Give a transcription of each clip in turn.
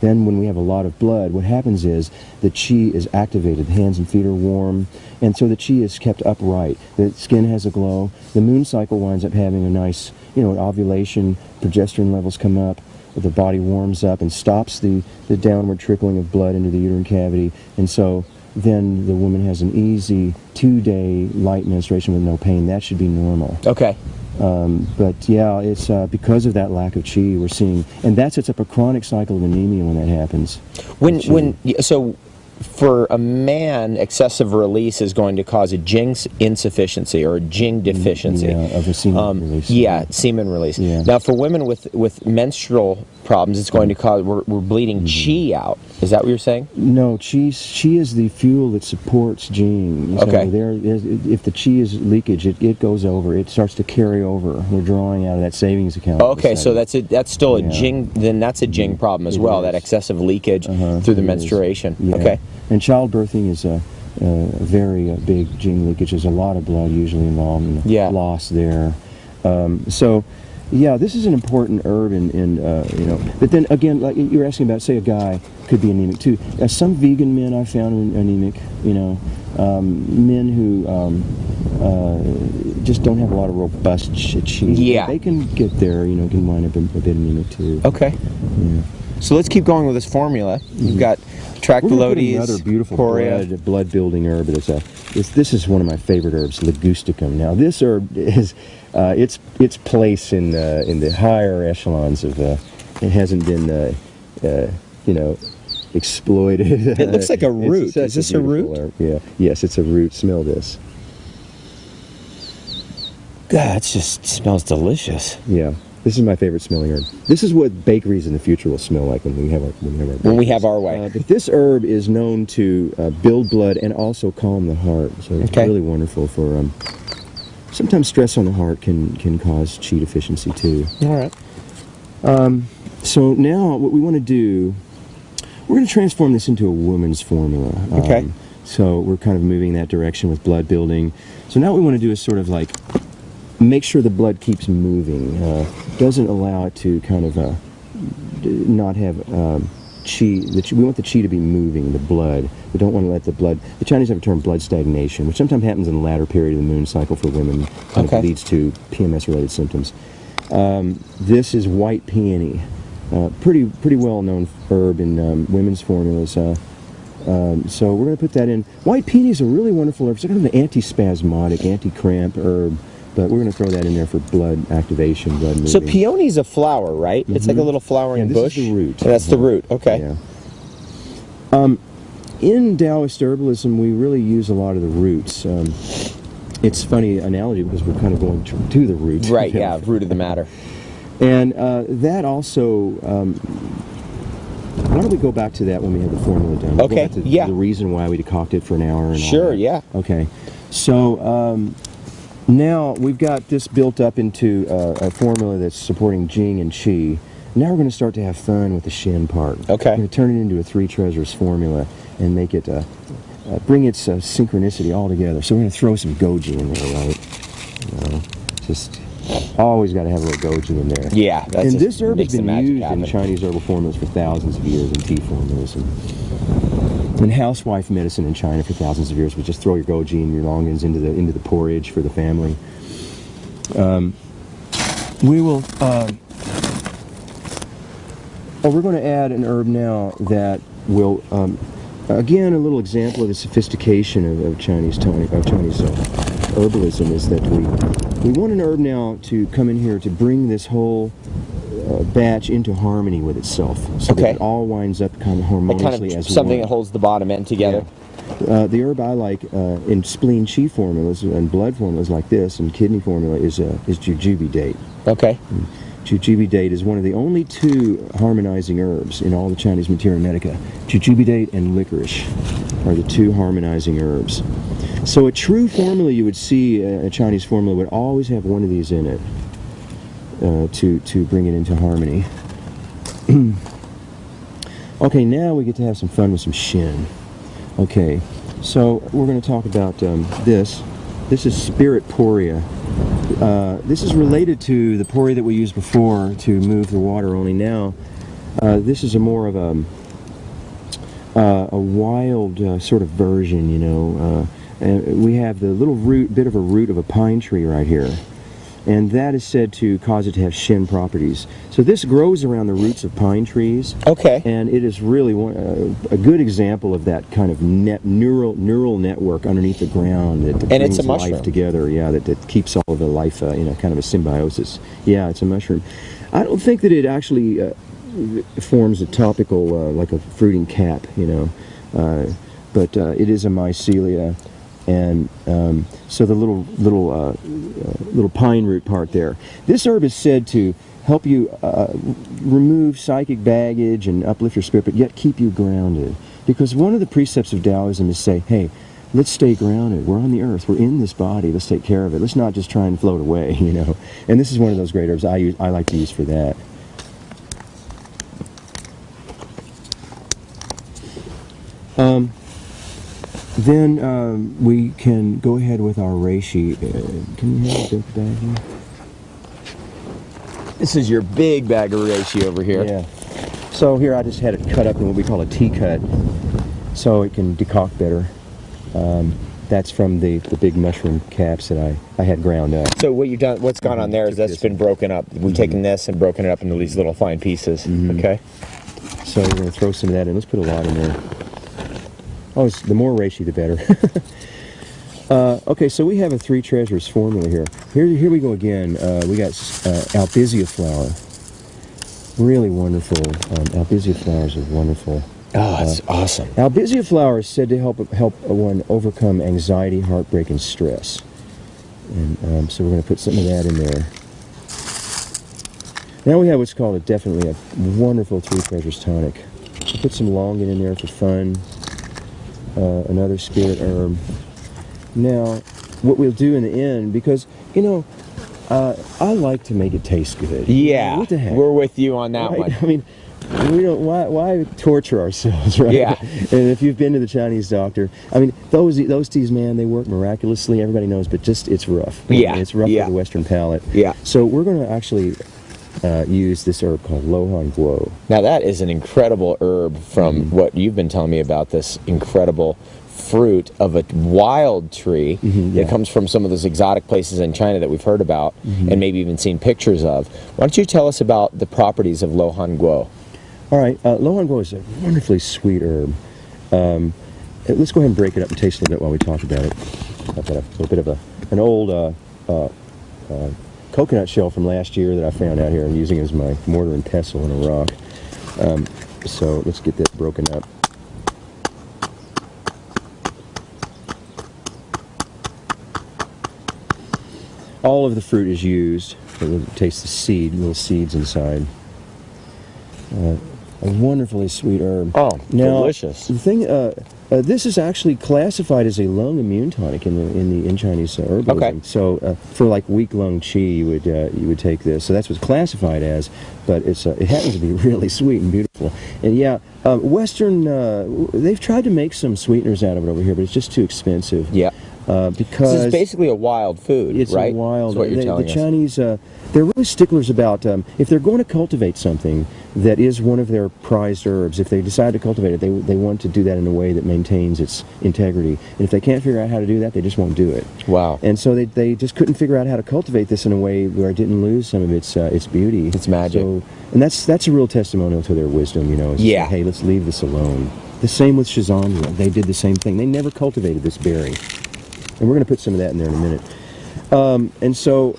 then when we have a lot of blood, what happens is the chi is activated. The hands and feet are warm, and so the chi is kept upright. The skin has a glow. The moon cycle winds up having a nice, ovulation. Progesterone levels come up. The body warms up and stops the downward trickling of blood into the uterine cavity, and so then the woman has an easy 2-day light menstruation with no pain. That should be normal. Okay. But yeah, it's because of that lack of chi we're seeing, and that sets up a chronic cycle of anemia when that happens. So for a man, excessive release is going to cause a Jing insufficiency or a Jing deficiency. Yeah, of the semen release. Yeah, semen release. Yeah. Now, for women with menstrual problems, it's going to cause, we're bleeding chi out. Is that what you're saying? No, chi is the fuel that supports Jing. So okay. If the chi is leakage, it goes over. It starts to carry over. We're drawing out of that savings account. Okay, so that's still a Jing. Then that's a Jing problem as well. That excessive leakage through the menstruation. Yeah. Okay. And childbirthing is a very big Jing leakage. There's a lot of blood usually involved in the loss there. So, yeah, this is an important herb, But then again, like you were asking about, say, a guy could be anemic too. Some vegan men I found are anemic. Men who just don't have a lot of robust chi. Yeah, they can get there. Can wind up a bit anemic too. Okay. Yeah. So let's keep going with this formula. You've got Tractylodes, another beautiful Poria. blood-building herb. This is one of my favorite herbs, Ligusticum. Now, this herb is its place in the higher echelons of. It hasn't been exploited. It looks like a root. Is this a root? Herb. Yeah. Yes, it's a root. Smell this. God, it just smells delicious. Yeah. This is my favorite smelling herb. This is what bakeries in the future will smell like when we have our way. But this herb is known to build blood and also calm the heart. So it's really wonderful for. Sometimes stress on the heart can cause chi deficiency too. All right. So now what we want to do, we're going to transform this into a woman's formula. Okay. So we're kind of moving that direction with blood building. So now what we want to do is sort of like make sure the blood keeps moving, doesn't allow it to kind of not have chi. We want the chi to be moving, the blood. We don't want to let the blood. The Chinese have a term blood stagnation, which sometimes happens in the latter period of the moon cycle for women. Kind of leads to PMS-related symptoms. This is white peony, pretty well-known herb in women's formulas. So we're going to put that in. White peony is a really wonderful herb. It's kind of an anti-spasmodic, anti-cramp herb. But we're going to throw that in there for blood activation, blood moving. So peony is a flower, right? It's like a little flowering bush. This is the root. That's the root. Okay. Yeah. In Taoist herbalism, we really use a lot of the roots. It's a funny analogy because we're kind of going to the root. Right. Yeah. Root of the matter. And that also. Why don't we go back to that when we have the formula done? Okay. Go back to the reason why we decoct it for an hour. And sure. All that. Yeah. Okay. So. Now we've got this built up into a formula that's supporting Jing and Qi. Now we're going to start to have fun with the Shin part. Okay. We're going to turn it into a three treasures formula and make it bring its synchronicity all together. So we're going to throw some goji in there, right? Just always got to have a little goji in there. Yeah. And this herb has been used in Chinese herbal formulas for thousands of years, in tea formulas. And housewife medicine in China for thousands of years would just throw your goji and your longans into the porridge for the family. We will. We're going to add an herb now that will, again, a little example of the sophistication of Chinese tonic, of Chinese herbalism is that we want an herb now to come in here to bring this whole batch into harmony with itself, so that it all winds up kind of harmoniously as something one. that holds the bottom end together. Yeah. The herb I like in spleen chi formulas and blood formulas like this, and kidney formula is jujube date. Okay. Jujube date is one of the only two harmonizing herbs in all the Chinese materia medica. Jujube date and licorice are the two harmonizing herbs. So a true formula you would see, a Chinese formula, would always have one of these in it. To bring it into harmony. Okay, now we get to have some fun with some Shin. Okay, so we're going to talk about this. This is Spirit Poria. This is related to the Poria that we used before to move the water, only now This is a more of a wild sort of version, you know. And we have the little bit of a root of a pine tree right here. And that is said to cause it to have shin properties. So this grows around the roots of pine trees. Okay. And it is really a good example of that kind of neural network underneath the ground that And brings it's a mushroom. life together. Yeah, that keeps all of the life, you know, kind of a symbiosis. Yeah, it's a mushroom. I don't think that it actually forms a topical, like a fruiting cap, you know. But it is a mycelia. And so the little pine root part there. This herb is said to help you remove psychic baggage and uplift your spirit, but yet keep you grounded. Because one of the precepts of Taoism is say, hey, let's stay grounded. We're on the earth. We're in this body. Let's take care of it. Let's not just try and float away, you know. And this is one of those great herbs I like to use for that. Then we can go ahead with our reishi. Can you have a big bag here? This is your big bag of reishi over here. Yeah. So here I just had it cut up in what we call a tea cut, so it can decoct better. That's from the big mushroom caps that I had ground up. So what you've done, what's gone on there is that's been broken up. We've taken this and broken it up into these little fine pieces. Okay. So we're going to throw some of that in. Let's put a lot in there. Oh, the more reishi, the better. Okay, so we have a three treasures formula here. Here we go again. We got albizia flower. Really wonderful. Albizia flowers are wonderful. Oh, that's awesome. Albizia flower is said to help one overcome anxiety, heartbreak, and stress. And so we're going to put some of that in there. Now we have what's called definitely a wonderful three treasures tonic. We'll put some longan in there for fun. Another spirit herb. Now, what we'll do in the end, because, you know, I like to make it taste good. Yeah, what the heck? we're with you on that Right? one. I mean, we don't. Why torture ourselves, right? Yeah. And if you've been to the Chinese doctor, I mean, those teas, man, they work miraculously. Everybody knows, but just it's rough. Yeah. It's rough Yeah. for the Western palate. Yeah. So we're going to actually use this herb called Lohan Guo. Now that is an incredible herb from what you've been telling me about, this incredible fruit of a wild tree yeah. that comes from some of those exotic places in China that we've heard about and maybe even seen pictures of. Why don't you tell us about the properties of Lohan Guo? All right, Lohan Guo is a wonderfully sweet herb. Let's go ahead and break it up and taste a little bit while we talk about it. I've got a little bit of an old coconut shell from last year that I found out here. I'm using it as my mortar and pestle in a rock. So let's get that broken up. All of the fruit is used. Taste the seed, little seeds inside. A wonderfully sweet herb. Oh, now, delicious. The thing, this is actually classified as a lung immune tonic in Chinese herbalism. Okay. So for like weak lung qi, you would take this. So that's what's classified as. But it happens to be really sweet and beautiful. And yeah, Western they've tried to make some sweeteners out of it over here, but it's just too expensive. Yeah. Because this is basically a wild food, it's right? a wild. That's what you're telling the us. Chinese, they're really sticklers about if they're going to cultivate something that is one of their prized herbs. If they decide to cultivate it, they want to do that in a way that maintains its integrity. And if they can't figure out how to do that, they just won't do it. Wow. And so they just couldn't figure out how to cultivate this in a way where it didn't lose some of its beauty. It's magic. So, and that's a real testimonial to their wisdom. You know. It's Yeah. Like, hey, let's leave this alone. The same with Shizandra. They did the same thing. They never cultivated this berry. And we're going to put some of that in there in a minute. And so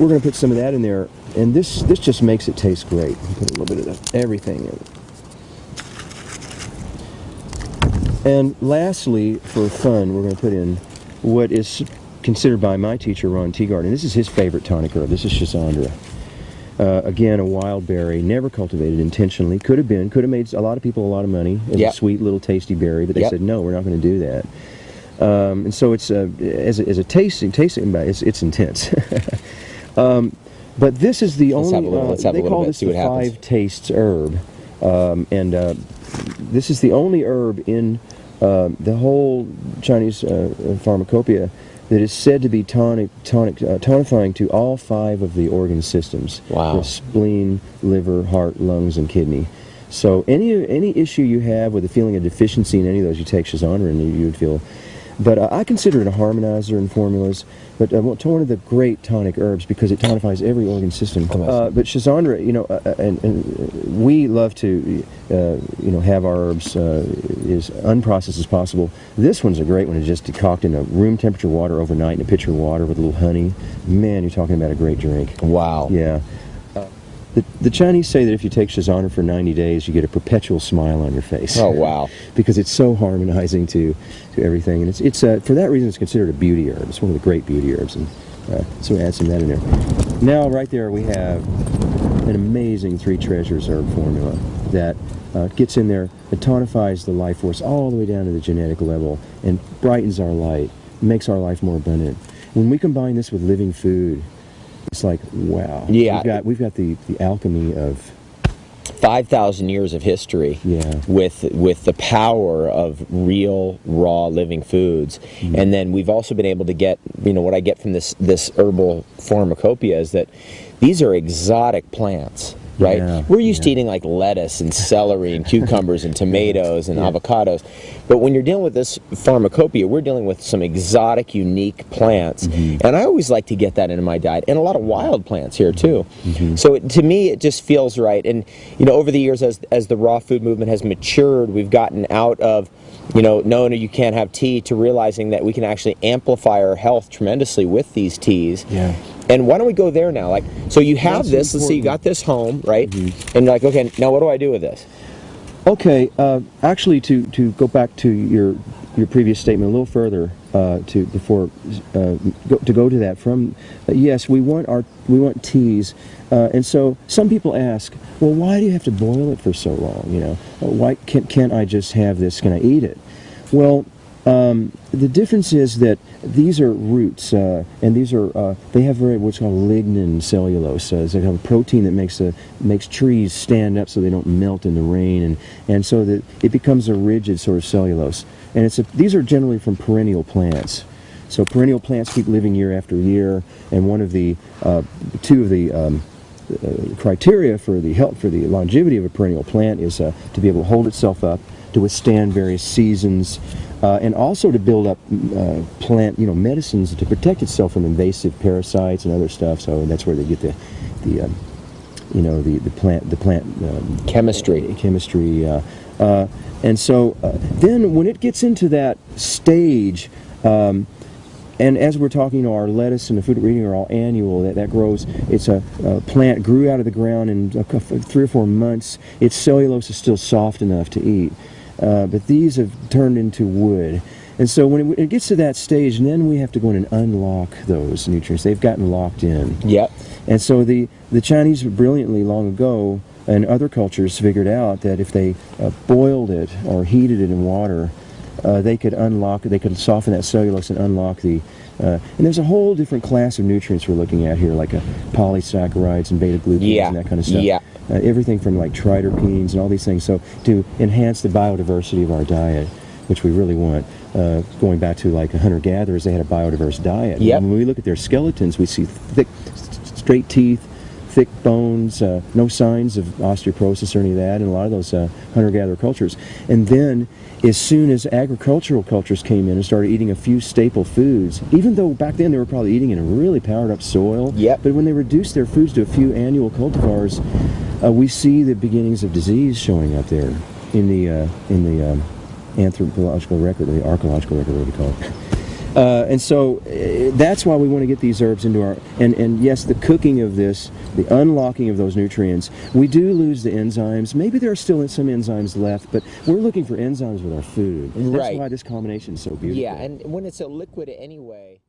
we're going to put some of that in there, and this just makes it taste great. Put a little bit of everything in. And lastly, for fun, we're going to put in what is considered by my teacher, Ron Teagarden. This is his favorite tonic herb. This is Shizandra. Again, a wild berry, never cultivated intentionally. Could have made a lot of people a lot of money as a sweet little tasty berry, but they said, no, we're not going to do that. And so it's as a tasting, it's intense. But this is the only. Let's have a they little call bit, this see the what happens. five tastes herb, and this is the only herb in the whole Chinese pharmacopoeia that is said to be tonifying to all 5 of the organ systems: Wow. the spleen, liver, heart, lungs, and kidney. So any issue you have with a feeling of deficiency in any of those, you take Schizandra and you would feel. But I consider it a harmonizer in formulas. But one of the great tonic herbs because it tonifies every organ system. But Schizandra, you know, and we love to, you know, have our herbs as unprocessed as possible. This one's a great one. It's just decoct in a room temperature water overnight in a pitcher of water with a little honey. Man, you're talking about a great drink. Wow. Yeah. The Chinese say that if you take Schizandra for 90 days, you get a perpetual smile on your face. Oh, wow. Because it's so harmonizing to everything. And it's for that reason, it's considered a beauty herb. It's one of the great beauty herbs. And so we add some of that in there. Now, right there, we have an amazing 3 treasures herb formula that gets in there, it tonifies the life force all the way down to the genetic level and brightens our light, makes our life more abundant. When we combine this with living food, it's like, wow. Yeah. We've got the alchemy of 5,000 years of history. Yeah. with the power of real raw living foods. And then we've also been able to get, you know, what I get from this herbal pharmacopoeia is that these are exotic plants. Right? Yeah, We're used to eating like lettuce and celery and cucumbers and tomatoes and avocados. But when you're dealing with this pharmacopoeia, we're dealing with some exotic, unique plants. And I always like to get that into my diet. And a lot of wild plants here too. So to me, it just feels right. And, you know, over the years as the raw food movement has matured, we've gotten out of, you know, no, you can't have tea, to realizing that we can actually amplify our health tremendously with these teas. Yeah. And why don't we go there now? Like, so you have That's this. Let's see, you got this home, right? And you're like, okay, now what do I do with this? Okay. Actually, to go back to your previous statement a little further, to go to that from yes, we want teas, and so some people ask, well, why do you have to boil it for so long? You know, why can't I just have this? Can I eat it? Well, the difference is that these are roots, and these are they have what's called lignin cellulose. They have a protein that makes trees stand up so they don't melt in the rain, and so that it becomes a rigid sort of cellulose. And these are generally from perennial plants. So perennial plants keep living year after year, and one of the 2 of the criteria for the longevity of a perennial plant is to be able to hold itself up, to withstand various seasons, and also to build up plant, medicines to protect itself from invasive parasites and other stuff. So that's where they get the plant Chemistry. And so then when it gets into that stage, and as we're talking, our lettuce and the food we're eating are all annual. That grows. It's a plant grew out of the ground in 3 or 4 months. Its cellulose is still soft enough to eat, but these have turned into wood. And so when it gets to that stage, then we have to go in and unlock those nutrients. They've gotten locked in. Yep. And so the Chinese brilliantly long ago, and other cultures figured out that if they boiled it or heated it in water, they could soften that cellulose and unlock the, and there's a whole different class of nutrients we're looking at here, like polysaccharides and beta-glucans and that kind of stuff. Yeah. Everything from like triterpenes and all these things. So to enhance the biodiversity of our diet, which we really want, going back to like hunter-gatherers, they had a biodiverse diet. Yep. When we look at their skeletons, we see thick, straight teeth, thick bones, no signs of osteoporosis or any of that in a lot of those hunter-gatherer cultures. And then as soon as agricultural cultures came in and started eating a few staple foods, even though back then they were probably eating in a really powered up soil, Yep. but when they reduced their foods to a few annual cultivars, we see the beginnings of disease showing up there in the anthropological record, or the archaeological record, whatever you call it. And so that's why we want to get these herbs into our, and yes, the cooking of this, the unlocking of those nutrients, we do lose the enzymes. Maybe there are still some enzymes left, but we're looking for enzymes with our food. That's Right. why this combination is so beautiful. Yeah, and when it's a liquid anyway.